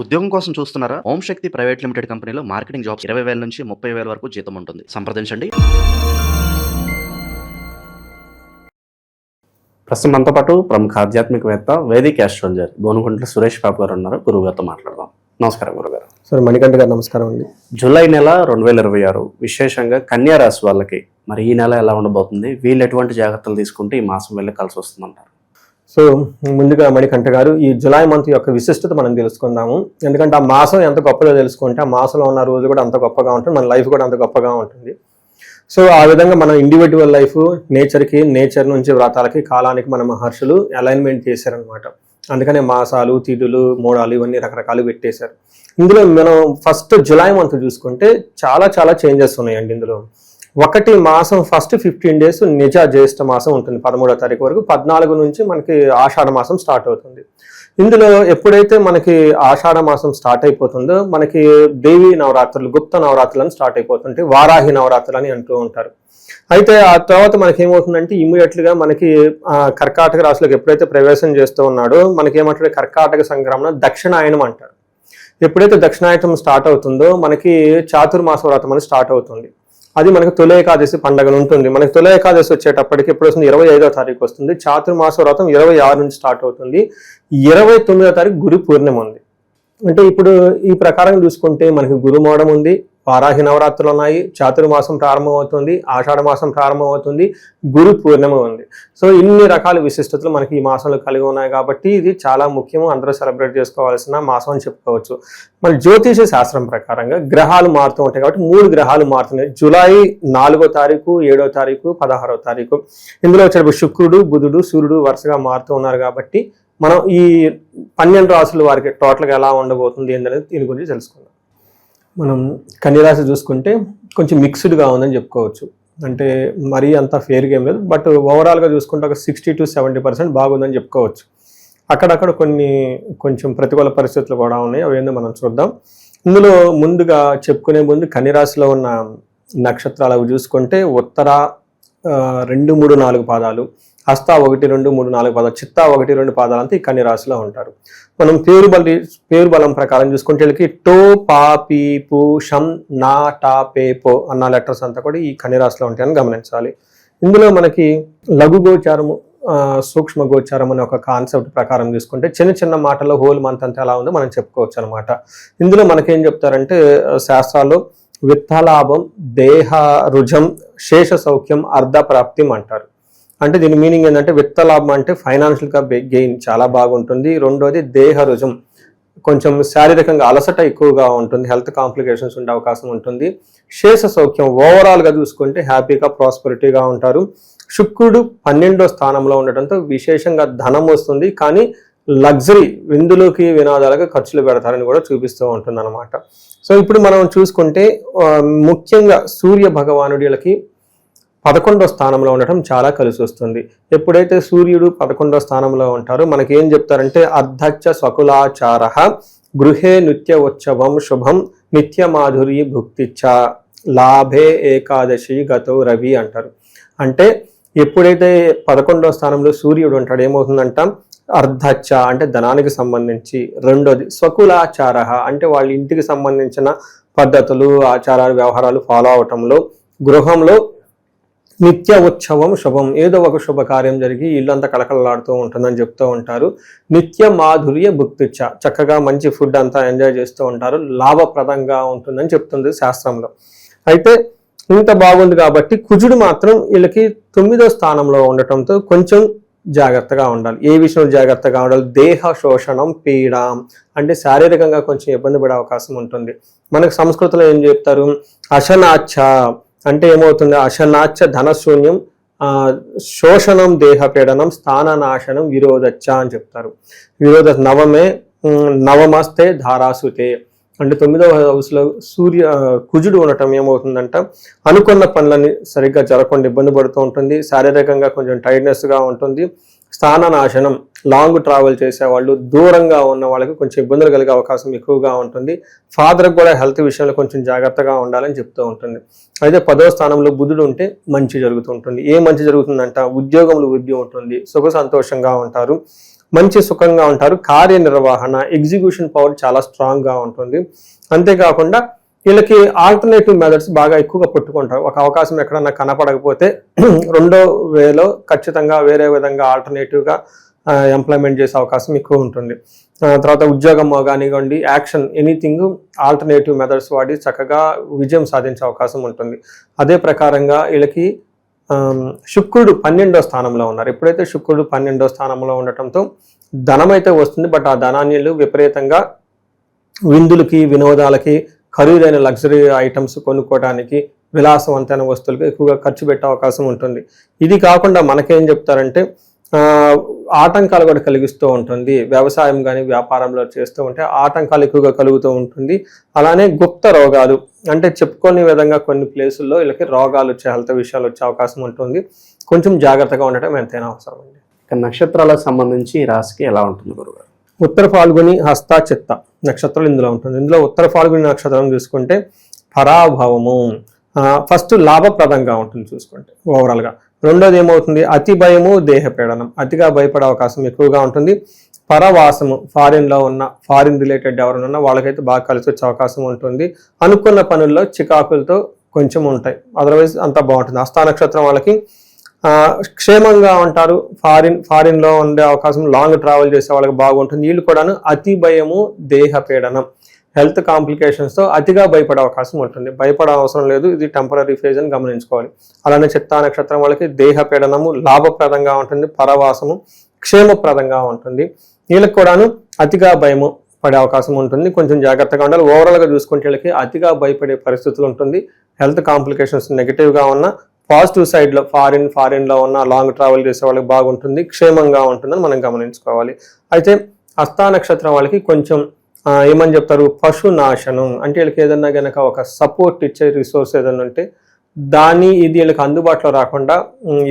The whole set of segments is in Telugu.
ఉద్యోగం కోసం చూస్తున్నారా? ఓం శక్తి ప్రైవేట్ లిమిటెడ్ కంపెనీలో మార్కెటింగ్ జాబ్స్ 20,000 నుంచి 30,000 వరకు జీతం ఉంటుంది. సంప్రదించండి. ప్రస్తుతం మనతో పాటు ప్రముఖ ఆధ్యాత్మికవేత్త వేదిక్ ఆస్ట్రాలజర్ గోనుగుంట్ల సురేష్ బాబు గారు ఉన్నారు. గురువు గారితో మాట్లాడదాం. నమస్కారం గురుగారు. సార్ మణికంఠ గారు నమస్కారం అండి. జూలై నెల 2026 విశేషంగా కన్యా రాశి వాళ్ళకి మరి ఈ నెల ఎలా ఉండబోతుంది, వీళ్ళు ఎటువంటి జాగ్రత్తలు తీసుకుంటే ఈ మాసం వెళ్ళి కలిసి వస్తుందంటారు? సో ముందుగా మణికంఠ గారు, ఈ జులై మంత్ యొక్క విశిష్టత మనం తెలుసుకుందాము. ఎందుకంటే ఆ మాసం ఎంత గొప్పదో తెలుసుకుంటే ఆ మాసంలో ఉన్న రోజు కూడా అంత గొప్పగా ఉంటుంది, మన లైఫ్ కూడా అంత గొప్పగా ఉంటుంది. సో ఆ విధంగా మనం ఇండివిజువల్ లైఫ్ నేచర్ నుంచి వ్రతాలకి కాలానికి మన మహర్షులు అలైన్మెంట్ చేశారనమాట. అందుకనే మాసాలు, తిథులు, మోడాలు ఇవన్నీ రకరకాలు పెట్టేశారు. ఇందులో మనం ఫస్ట్ జులై మంత్ చూసుకుంటే చాలా చాలా చేంజెస్ ఉన్నాయండి. ఇందులో ఒకటి, మాసం ఫస్ట్ 15 days నిజ జ్యేష్ఠ మాసం ఉంటుంది 13వ తారీఖు వరకు. 14 నుంచి మనకి ఆషాఢ మాసం స్టార్ట్ అవుతుంది. ఇందులో ఎప్పుడైతే మనకి ఆషాఢ మాసం స్టార్ట్ అయిపోతుందో మనకి దేవి నవరాత్రులు, గుప్త నవరాత్రులు అని స్టార్ట్ అయిపోతుంటాయి. వారాహి నవరాత్రులు అని అంటూ ఉంటారు. అయితే ఆ తర్వాత మనకి ఏమవుతుందంటే ఇమ్మీడియట్గా మనకి కర్కాటక రాశిలోకి ఎప్పుడైతే ప్రవేశం చేస్తూ ఉన్నాడో మనకి ఏమంటారు, కర్కాటక సంక్రమణ దక్షిణాయనం అంటారు. ఎప్పుడైతే దక్షిణాయనం స్టార్ట్ అవుతుందో మనకి చాతుర్మాస వ్రతం అని స్టార్ట్ అవుతుంది. అది మనకి తొలి ఏకాదశి పండుగ ఉంటుంది. మనకి తొలి ఏకాదశి వచ్చేటప్పటికి ఎప్పుడు వస్తుంది, 25వ తారీఖు వస్తుంది. చాతుర్మాస వ్రతం 26 నుంచి స్టార్ట్ అవుతుంది. 29వ తారీఖు గురు పూర్ణిమ ఉంది. అంటే ఇప్పుడు ఈ ప్రకారం చూసుకుంటే మనకి గురుమోడం ఉంది, వారాహి నవరాత్రులు ఉన్నాయి, చాతుర్మాసం ప్రారంభం అవుతుంది, ఆషాఢ మాసం ప్రారంభం అవుతుంది, గురు పూర్ణిమ ఉంది. సో ఇన్ని రకాల విశిష్టతలు మనకి ఈ మాసంలో కలిగి ఉన్నాయి కాబట్టి ఇది చాలా ముఖ్యము, అందరూ సెలబ్రేట్ చేసుకోవాల్సిన మాసం అని చెప్పుకోవచ్చు. మన జ్యోతిష శాస్త్రం ప్రకారంగా గ్రహాలు మారుతూ ఉంటాయి కాబట్టి 3 గ్రహాలు మారుతున్నాయి. జూలై 4వ తారీఖు, 7వ తారీఖు, 16వ తారీఖు. ఇందులో వచ్చేటప్పుడు శుక్రుడు, బుధుడు, సూర్యుడు వరుసగా మారుతూ ఉన్నారు కాబట్టి మనం ఈ 12 రాశుల వారికి టోటల్గా ఎలా ఉండబోతుంది ఏంటనేది దీని గురించి తెలుసుకుందాం. మనం కన్యరాశి చూసుకుంటే కొంచెం మిక్స్డ్గా ఉందని చెప్పుకోవచ్చు. అంటే మరీ అంత ఫేర్గా ఏం లేదు, బట్ ఓవరాల్గా చూసుకుంటే ఒక 60 to 70% బాగుందని చెప్పుకోవచ్చు. అక్కడక్కడ కొంచెం ప్రతికూల పరిస్థితులు కూడా ఉన్నాయి, అవి ఏందో మనం చూద్దాం. ఇందులో ముందుగా చెప్పుకునే ముందు కన్యరాశిలో ఉన్న నక్షత్రాలు అవి చూసుకుంటే ఉత్తర 2, 3, 4 పాదాలు, హస్త 1, 2, 3, 4 పాదాలు, చిత్త 1, 2 పాదాలంతా ఈ కన్యరాశిలో ఉంటారు. మనం పేరు బలం ప్రకారం చూసుకుంటే వీళ్ళకి టో, పా, పీ, పు, షం, నా, టా, పే, పో అన్న లెటర్స్ అంతా కూడా ఈ కన్యరాశిలో ఉంటాయని గమనించాలి. ఇందులో మనకి లఘు గోచారము, సూక్ష్మ గోచారం అనే ఒక కాన్సెప్ట్ ప్రకారం చూసుకుంటే చిన్న చిన్న మాటల్లో హోల్ మంత్ అంతా ఎలా ఉందో మనం చెప్పుకోవచ్చు అనమాట. ఇందులో మనకేం చెప్తారంటే శాస్త్రాల్లో విత్తలాభం, దేహ రుజం, శేష సౌఖ్యం, అర్ధ ప్రాప్తిం అంటారు. అంటే దీని మీనింగ్ ఏంటంటే విత్తలాభం అంటే ఫైనాన్షియల్గా గెయిన్ చాలా బాగుంటుంది. రెండోది దేహ రుజం, కొంచెం శారీరకంగా అలసట ఎక్కువగా ఉంటుంది, హెల్త్ కాంప్లికేషన్స్ ఉండే అవకాశం ఉంటుంది. శేష సౌఖ్యం, ఓవరాల్గా చూసుకుంటే హ్యాపీగా ప్రాస్పరిటీగా ఉంటారు. శుక్రుడు 12వ స్థానంలో ఉండటంతో విశేషంగా ధనం వస్తుంది, కానీ లగ్జరీ, విందులోకి వినోదాలకు ఖర్చులు పెడతారని కూడా చూపిస్తూ ఉంటుంది అనమాట. సో ఇప్పుడు మనం చూసుకుంటే ముఖ్యంగా సూర్య భగవానుడికి 11వ స్థానంలో ఉండటం చాలా కలిసి వస్తుంది. ఎప్పుడైతే సూర్యుడు 11వ స్థానంలో ఉంటారో మనకి ఏం చెప్తారంటే అర్ధచ్చ స్వకులాచార గృహే నిత్య ఉత్సవం శుభం నిత్య మాధుర్య భుక్తిచ్చ లాభే ఏకాదశి గతో రవి అంటారు. అంటే ఎప్పుడైతే 11వ స్థానంలో సూర్యుడు ఉంటాడు ఏమవుతుందంట, అర్ధచ్చ అంటే ధనానికి సంబంధించి, రెండోది స్వకులాచార అంటే వాళ్ళ ఇంటికి సంబంధించిన పద్ధతులు, ఆచారాలు, వ్యవహారాలు ఫాలో అవటంలో, గృహంలో నిత్య ఉత్సవం శుభం, ఏదో ఒక శుభకార్యం జరిగి ఇల్లంతా కళకళలాడుతూ ఉంటుందని చెప్తూ ఉంటారు. నిత్య మాధుర్య భుక్తిచ్చ, చక్కగా మంచి ఫుడ్ అంతా ఎంజాయ్ చేస్తూ ఉంటారు, లాభప్రదంగా ఉంటుందని చెప్తుంది శాస్త్రంలో. అయితే ఇంత బాగుంది కాబట్టి కుజుడు మాత్రం వీళ్ళకి 9వ స్థానంలో ఉండటంతో కొంచెం జాగ్రత్తగా ఉండాలి. ఏ విషయంలో జాగ్రత్తగా ఉండాలి, దేహ శోషణం, పీడ అంటే శారీరకంగా కొంచెం ఇబ్బంది పడే అవకాశం ఉంటుంది. మనకు సంస్కృతిలో ఏం చెప్తారు, అశనాచ్ఛ అంటే ఏమవుతుంది, అశనాచ్చ ధనశూన్యం, శోషణం, దేహపీడనం, స్థాననాశనం, విరోధచ్చ అని చెప్తారు. నవమస్తే ధారాసుతే అంటే 9వ హౌస్లో కుజుడు ఉండటం ఏమవుతుందంట, అనుకున్న పనులని సరిగ్గా జరగకుండా ఇబ్బంది పడుతూ ఉంటుంది, శారీరకంగా కొంచెం టైర్డ్నెస్గా ఉంటుంది. స్థాననాశనం, లాంగ్ ట్రావెల్ చేసేవాళ్ళు, దూరంగా ఉన్న వాళ్ళకి కొంచెం ఇబ్బందులు కలిగే అవకాశం ఎక్కువగా ఉంటుంది. ఫాదర్కి కూడా హెల్త్ విషయంలో కొంచెం జాగ్రత్తగా ఉండాలని చెప్తూ ఉంటుంది. అయితే 10వ స్థానంలో బుధుడు ఉంటే మంచి జరుగుతుంటుంది. ఏ మంచి జరుగుతుందంట, ఉద్యోగంలో వృద్ధి ఉంటుంది, సుఖ సంతోషంగా ఉంటారు. మంచి సుఖంగా ఉంటారు. కార్యనిర్వహణ, ఎగ్జిక్యూషన్ పవర్ చాలా స్ట్రాంగ్గా ఉంటుంది. అంతేకాకుండా వీళ్ళకి ఆల్టర్నేటివ్ మెథడ్స్ బాగా ఎక్కువగా పుట్టుకుంటారు. ఒక అవకాశం ఎక్కడన్నా కనపడకపోతే రెండో వేలో ఖచ్చితంగా వేరే విధంగా ఆల్టర్నేటివ్గా ఎంప్లాయ్మెంట్ చేసే అవకాశం ఎక్కువ ఉంటుంది. తర్వాత ఉద్యోగం కానివ్వండి, యాక్షన్, ఎనీథింగ్ ఆల్టర్నేటివ్ మెథడ్స్ వాడి చక్కగా విజయం సాధించే అవకాశం ఉంటుంది. అదే ప్రకారంగా వీళ్ళకి శుక్రుడు 12వ స్థానంలో ఉన్నారు. ఎప్పుడైతే శుక్రుడు 12వ స్థానంలో ఉండటంతో ధనం అయితే వస్తుంది. బట్ ఆ ధనాన్ని విపరీతంగా విందులకి, వినోదాలకి, ఖరీదైన లగ్జరీ ఐటమ్స్ కొనుక్కోవడానికి, విలాసవంతమైన వస్తువులకు ఎక్కువగా ఖర్చు పెట్టే అవకాశం ఉంటుంది. ఇది కాకుండా మనకేం చెప్తారంటే ఆటంకాలు కూడా కలిగిస్తూ ఉంటుంది. వ్యవసాయం కానీ వ్యాపారంలో చేస్తూ ఉంటే ఆటంకాలు ఎక్కువగా కలుగుతూ ఉంటుంది. అలానే గుప్త రోగాలు అంటే చెప్పుకోని విధంగా కొన్ని ప్లేసుల్లో వీళ్ళకి రోగాలు వచ్చే, హెల్త్ విషయాలు వచ్చే అవకాశం ఉంటుంది. కొంచెం జాగ్రత్తగా ఉండటం ఎంతైనా అవసరం అండి. నక్షత్రాలకు సంబంధించి ఈ రాశికి ఎలా ఉంటుంది గురుగారు? ఉత్తర ఫాల్గుని, హస్త, చిత్త నక్షత్రాలు ఇందులో ఉంటుంది. ఇందులో ఉత్తర ఫాల్గుని నక్షత్రం చూసుకుంటే పరాభవము, ఫస్ట్ లాభప్రదంగా ఉంటుంది చూసుకుంటే ఓవరాల్గా. రెండోది ఏమవుతుంది, అతి భయము, దేహపీడనం, అతిగా భయపడే అవకాశం ఎక్కువగా ఉంటుంది. పరవాసము, ఫారిన్లో ఉన్న, ఫారిన్ రిలేటెడ్ ఎవరైనా ఉన్నా వాళ్ళకైతే బాగా కలిసి వచ్చే అవకాశం ఉంటుంది. అనుకున్న పనుల్లో చికాకులతో కొంచెం ఉంటాయి, అదర్వైజ్ అంతా బాగుంటుంది. హస్త నక్షత్రం వాళ్ళకి క్షేమంగా ఉంటారు. ఫారిన్లో ఉండే అవకాశం, లాంగ్ ట్రావెల్ చేసే వాళ్ళకి బాగుంటుంది. వీళ్ళు కూడాను అతి భయము, దేహపీడనం, హెల్త్ కాంప్లికేషన్స్తో అతిగా భయపడే అవకాశం ఉంటుంది. భయపడే అవసరం లేదు, ఇది టెంపరీ ఫేజ్ అని గమనించుకోవాలి. అలానే చిత్తా నక్షత్రం వాళ్ళకి దేహపీడనము లాభప్రదంగా ఉంటుంది, పరవాసము క్షేమప్రదంగా ఉంటుంది. వీళ్ళకి కూడాను అతిగా భయము పడే అవకాశం ఉంటుంది, కొంచెం జాగ్రత్తగా ఉండాలి. ఓవరాల్గా చూసుకుంటే వీళ్ళకి అతిగా భయపడే పరిస్థితులు ఉంటుంది. హెల్త్ కాంప్లికేషన్స్ నెగిటివ్గా ఉన్న, పాజిటివ్ సైడ్లో ఫారిన్లో ఉన్న, లాంగ్ ట్రావెల్ చేసే వాళ్ళకి బాగుంటుంది, క్షేమంగా ఉంటుందని మనం గమనించుకోవాలి. అయితే హస్త నక్షత్రం వాళ్ళకి కొంచెం ఏమని చెప్తారు, పశునాశనం అంటే వీళ్ళకి ఏదన్నా కనుక ఒక సపోర్ట్ ఇచ్చే రిసోర్స్ ఏదన్నా ఉంటే ఇది వీళ్ళకి అందుబాటులో రాకుండా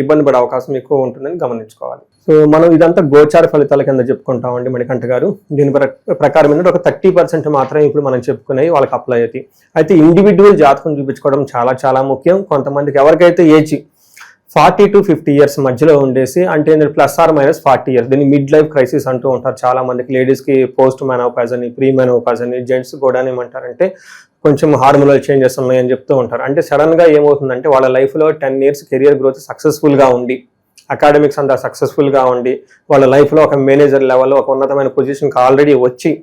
ఇబ్బంది పడే అవకాశం ఎక్కువ ఉంటుందని గమనించుకోవాలి. సో మనం ఇదంతా గోచార ఫలితాల కింద చెప్పుకుంటామండి మణికంఠ గారు. దీని ప్రకారం ఏంటంటే ఒక 30% మాత్రమే ఇప్పుడు మనం చెప్పుకునేవి వాళ్ళకి అప్లై అవుతాయి. అయితే ఇండివిజువల్ జాతకం చూపించుకోవడం చాలా చాలా ముఖ్యం. కొంతమందికి ఎవరికైతే ఏజ్ 40 to 50 years మధ్యలో ఉండేసి, అంటే +or- 40 years, దీన్ని మిడ్ లైఫ్ క్రైసిస్ అంటూ ఉంటారు చాలా మందికి. లేడీస్కి పోస్ట్ మెనోపాజ్ అని, ప్రీ మెనోపాజ్ అని, జెంట్స్ కూడా ఏమంటారంటే కొంచెం హార్మోనల్ చేంజెస్ ఉన్నాయని చెప్తూ ఉంటారు. అంటే సడన్గా ఏమవుతుందంటే వాళ్ళ లైఫ్లో 10 years కెరియర్ గ్రోత్ సక్సెస్ఫుల్గా ఉండి, అకాడమిక్స్ అంతా సక్సెస్ఫుల్గా ఉండి, వాళ్ళ లైఫ్లో ఒక మేనేజర్ లెవెల్లో ఒక ఉన్నతమైన పొజిషన్కి ఆల్రెడీ వచ్చి,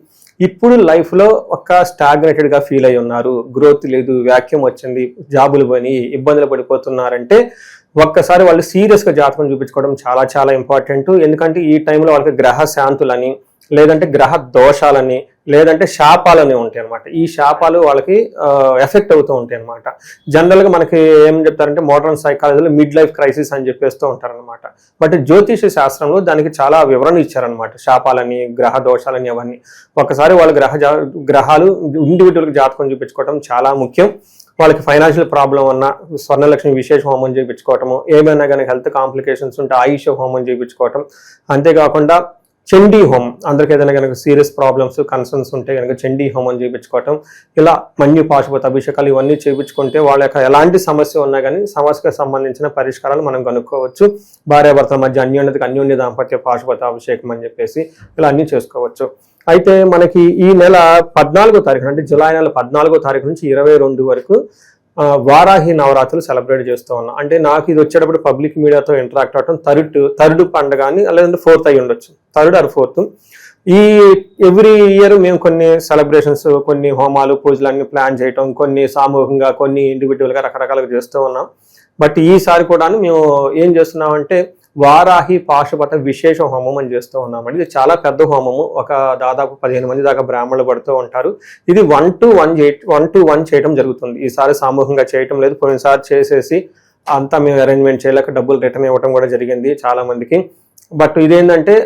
ఇప్పుడు లైఫ్లో ఒక స్టాగ్నేటెడ్గా ఫీల్ అయి ఉన్నారు, గ్రోత్ లేదు, వ్యాక్యూమ్ వచ్చింది, జాబులు పోయి ఇబ్బందులు పడిపోతున్నారంటే ఒక్కసారి వాళ్ళు సీరియస్గా జాతకం చూపించుకోవడం చాలా చాలా ఇంపార్టెంట్. ఎందుకంటే ఈ టైంలో వాళ్ళకి గ్రహ శాంతులని, లేదంటే గ్రహ దోషాలని, లేదంటే శాపాలని ఉంటాయి అనమాట. ఈ శాపాలు వాళ్ళకి ఎఫెక్ట్ అవుతూ ఉంటాయి అనమాట. జనరల్గా మనకి ఏం చెప్తారంటే మోడర్న్ సైకాలజీలో మిడ్ లైఫ్ క్రైసిస్ అని చెప్పేస్తూ ఉంటారనమాట. బట్ జ్యోతిష శాస్త్రంలో దానికి చాలా వివరణ ఇచ్చారనమాట. శాపాలని, గ్రహ దోషాలని అవన్నీ. ఒకసారి వాళ్ళ గ్రహాలు ఇండివిజువల్కి జాతకం చూపించుకోవడం చాలా ముఖ్యం. వాళ్ళకి ఫైనాన్షియల్ ప్రాబ్లం ఉన్న స్వర్ణలక్ష్మి విశేష హోమం చేయించుకోవటము, ఏమైనా కానీ హెల్త్ కాంప్లికేషన్స్ ఉంటే ఆయుష హోమం చేయించుకోవటం, అంతేకాకుండా చండీ హోమం, అందరికి ఏదైనా కనుక సీరియస్ ప్రాబ్లమ్స్, కన్సర్న్స్ ఉంటే కనుక చండీ హోమం చేయించుకోవటం, ఇలా మన్యు పాశుపత అభిషేకాలు ఇవన్నీ చేయించుకుంటే వాళ్ళ యొక్క ఎలాంటి సమస్య ఉన్నా కానీ సమస్యకు సంబంధించిన పరిష్కారాలు మనం కనుక్కోవచ్చు. భార్యాభర్తల మధ్య అన్యోన్య దాంపత్య పాశుపత అభిషేకం అని చెప్పేసి ఇలా అన్నీ చేసుకోవచ్చు. అయితే మనకి ఈ నెల 14వ తారీఖు, అంటే జూలై నెల 14వ తారీఖు నుంచి 22 వరకు వారాహి నవరాత్రులు సెలబ్రేట్ చేస్తూ ఉన్నాం. అంటే నాకు ఇది వచ్చేటప్పుడు పబ్లిక్ మీడియాతో ఇంటరాక్ట్ అవటం థర్డ్ పండుగ అని, లేదంటే 4th అయి ఉండొచ్చు, 3rd or 4th. ఈ ఎవ్రీ ఇయర్ మేము కొన్ని సెలబ్రేషన్స్, కొన్ని హోమాలు, పూజలు అన్ని ప్లాన్ చేయటం, కొన్ని సామూహికంగా, కొన్ని ఇండివిజువల్గా రకరకాలుగా చేస్తూ ఉన్నాం. బట్ ఈసారి కూడా మేము ఏం చేస్తున్నామంటే వారాహి పాశుపత విశేష హోమం అని చేస్తూ ఉన్నామండి. ఇది చాలా పెద్ద హోమము, ఒక దాదాపు 15 మంది దాకా బ్రాహ్మణులు పడుతూ ఉంటారు. ఇది 1 to 1 చేయడం జరుగుతుంది. ఈసారి సామూహికంగా చేయటం లేదు, పోయినసారి చేసేసి అంతా మేము అరేంజ్మెంట్ చేయలేక డబ్బులు రిటర్న్ ఇవ్వడం కూడా జరిగింది చాలా మందికి. బట్ ఇదేంటంటే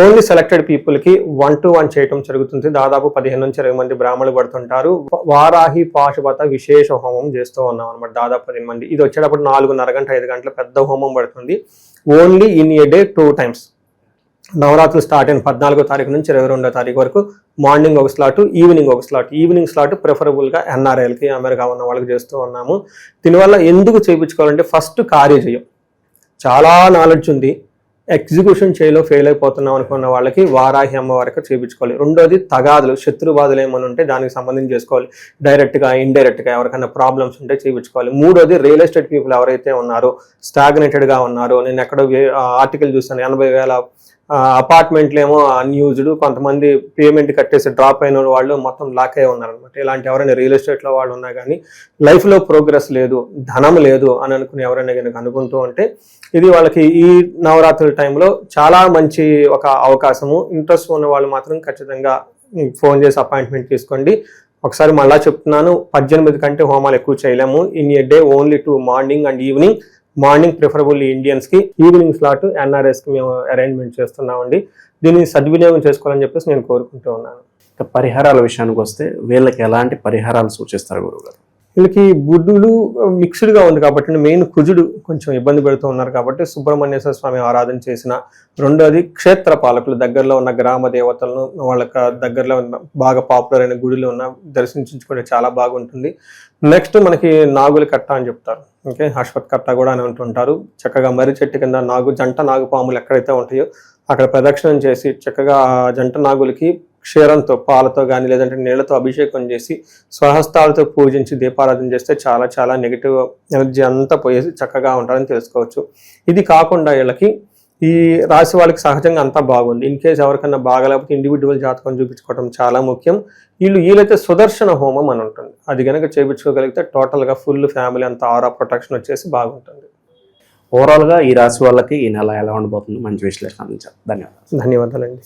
ఓన్లీ సెలెక్టెడ్ పీపుల్కి 1 to 1 చేయటం జరుగుతుంది. దాదాపు 15 నుంచి 20 మంది బ్రాహ్మణులు పడుతుంటారు. వారాహి పాశుపత విశేష హోమం చేస్తూ ఉన్నాం అనమాట, దాదాపు 15 మంది. ఇది వచ్చేటప్పుడు 4:30 గంటల 5 గంటల పెద్ద హోమం పడుతుంది. Only in a day 2 times. నవరాత్రులు స్టార్ట్ అయిన 14వ తారీఖు నుంచి 22వ తారీఖు వరకు మార్నింగ్ ఒక స్లాట్, ఈవినింగ్ ఒక స్లాట్. ఈవినింగ్ స్లాట్ ప్రిఫరబుల్గా NRIలకి, అమెరికా ఉన్న వాళ్ళకి చేస్తూ ఉన్నాము. దీనివల్ల ఎందుకు చేయించుకోవాలంటే ఫస్ట్ కార్యజయం, చాలా నాలెడ్జ్ ఉంది, ఎగ్జిక్యూషన్ చేయలో ఫెయిల్ అయిపోతున్నాం అనుకున్న వాళ్ళకి వారాహి అమ్మవారికి చేయించుకోవాలి. రెండోది తగాదులు, శత్రుబాధలు ఏమైనా ఉంటే దానికి సంబంధించి చేసుకోవాలి. డైరెక్ట్గా ఇండైరెక్ట్గా ఎవరికైనా ప్రాబ్లమ్స్ ఉంటే చేయించుకోవాలి. మూడోది రియల్ ఎస్టేట్ పీపుల్ ఎవరైతే ఉన్నారో స్టాగ్నేటెడ్గా ఉన్నారో, నేను ఎక్కడో ఆర్టికల్ చూస్తాను 80,000 అపార్ట్మెంట్లు ఏమో అన్యూజ్డ్, కొంతమంది పేమెంట్ కట్టేసి డ్రాప్ అయిన వాళ్ళు మొత్తం లాక్ అయి ఉన్నారనమాట. ఇలాంటి ఎవరైనా రియల్ ఎస్టేట్లో వాళ్ళు ఉన్నా కానీ లైఫ్లో ప్రోగ్రెస్ లేదు, ధనం లేదు అని అనుకుని ఎవరైనా కనుక అనుకుంటూ ఉంటే ఇది వాళ్ళకి ఈ నవరాత్రుల టైంలో చాలా మంచి ఒక అవకాశము. ఇంట్రెస్ట్ ఉన్న వాళ్ళు మాత్రం ఖచ్చితంగా ఫోన్ చేసి అపాయింట్మెంట్ తీసుకోండి. ఒకసారి మళ్ళా చెప్తున్నాను, 18 కంటే హోమాలు ఎక్కువ చేయలేము. In a day only 2 morning and evening. Morning preferably ఇండియన్స్కి, ఈవినింగ్ స్లాట్ ఎన్ఆర్ఎస్కి మేము అరేంజ్మెంట్ చేస్తున్నామండి. దీన్ని సద్వినియోగం చేసుకోవాలని చెప్పేసి నేను కోరుకుంటూ ఉన్నాను. పరిహారాల విషయానికి వస్తే వీళ్ళకి ఎలాంటి పరిహారాలు సూచిస్తారు గురువుగారు? వీళ్ళకి బుద్ధులు మిక్స్డ్గా ఉంది కాబట్టి మెయిన్ కుజుడు కొంచెం ఇబ్బంది పెడుతూ ఉన్నారు కాబట్టి సుబ్రహ్మణ్యేశ్వర స్వామి ఆరాధన చేసిన, రెండోది క్షేత్ర పాలకులు దగ్గరలో ఉన్న గ్రామ దేవతలను వాళ్ళకి దగ్గరలో ఉన్న బాగా పాపులర్ అయిన గుడిలో ఉన్న దర్శించుకుంటే చాలా బాగుంటుంది. నెక్స్ట్ మనకి నాగుల కట్ట అని చెప్తారు, ఓకే, అశ్వత్ కట్ట కూడా అని అంటుంటారు. చక్కగా మర్రి చెట్టు కింద జంట నాగుపాములు ఎక్కడైతే ఉంటాయో అక్కడ ప్రదక్షిణం చేసి చక్కగా జంట నాగులకి క్షీరంతో, పాలతో కానీ లేదంటే నీళ్లతో అభిషేకం చేసి స్వహస్తాలతో పూజించి దీపారాధన చేస్తే చాలా చాలా నెగిటివ్ ఎనర్జీ అంతా పోయేసి చక్కగా ఉంటారని తెలుసుకోవచ్చు. ఇది కాకుండా వీళ్ళకి ఈ రాశి వాళ్ళకి సహజంగా అంతా బాగుంది. ఇన్ కేసు ఎవరికన్నా బాగాలేకపోతే ఇండివిజువల్ జాతకం చూపించుకోవడం చాలా ముఖ్యం. వీళ్ళైతే సుదర్శన హోమం అని ఉంటుంది, అది కనుక చేయించుకోగలిగితే టోటల్గా ఫుల్ ఫ్యామిలీ అంతా ఆరా ప్రొటెక్షన్ వచ్చేసి బాగుంటుంది. ఓవరాల్గా ఈ రాశి వాళ్ళకి ఈ నెల ఎలా ఉండబోతుంది మంచి విశ్లేషణ అందించారు. ధన్యవాదాలు. ధన్యవాదాలండి.